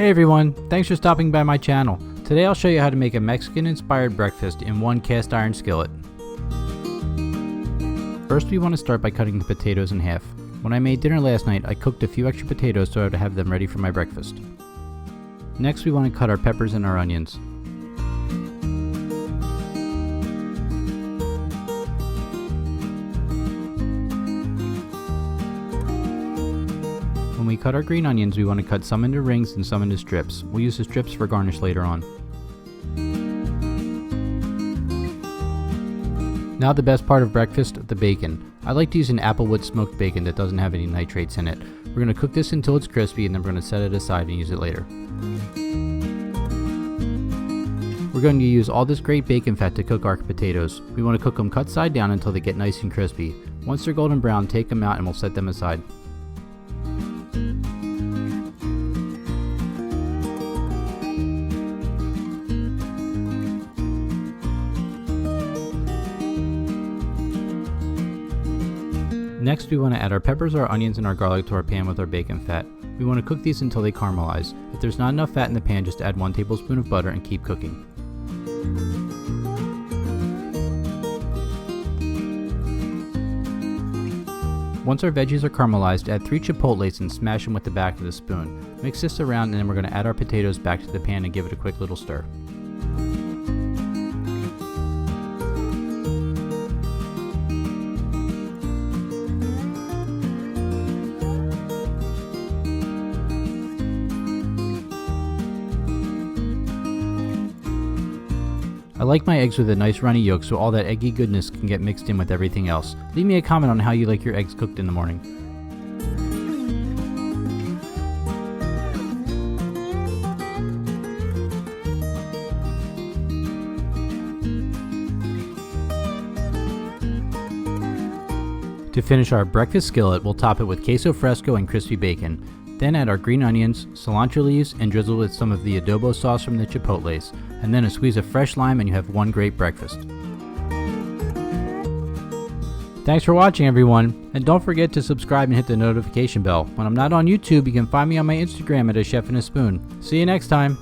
Hey everyone, thanks for stopping by my channel. Today I'll show you how to make a Mexican-inspired breakfast in one cast iron skillet. First we want to start by cutting the potatoes in half. When I made dinner last night, I cooked a few extra potatoes so I would have them ready for my breakfast. Next we want to cut our peppers and our onions. When we cut our green onions, we want to cut some into rings and some into strips. We'll use the strips for garnish later on. Now the best part of breakfast, the bacon. I like to use an applewood smoked bacon that doesn't have any nitrates in it. We're going to cook this until it's crispy and then we're going to set it aside and use it later. We're going to use all this great bacon fat to cook our potatoes. We want to cook them cut side down until they get nice and crispy. Once they're golden brown, take them out and we'll set them aside. Next we want to add our peppers, our onions, and our garlic to our pan with our bacon fat. We want to cook these until they caramelize. If there's not enough fat in the pan, just add 1 tablespoon of butter and keep cooking. Once our veggies are caramelized, add 3 chipotles and smash them with the back of the spoon. Mix this around and then we're going to add our potatoes back to the pan and give it a quick little stir. I like my eggs with a nice runny yolk so all that eggy goodness can get mixed in with everything else. Leave me a comment on how you like your eggs cooked in the morning. To finish our breakfast skillet, we'll top it with queso fresco and crispy bacon. Then add our green onions, cilantro leaves, and drizzle with some of the adobo sauce from the chipotles, and then a squeeze of fresh lime and you have one great breakfast. Thanks for watching everyone, and don't forget to subscribe and hit the notification bell. When I'm not on YouTube, you can find me on my Instagram at A Chef and a Spoon. See you next time!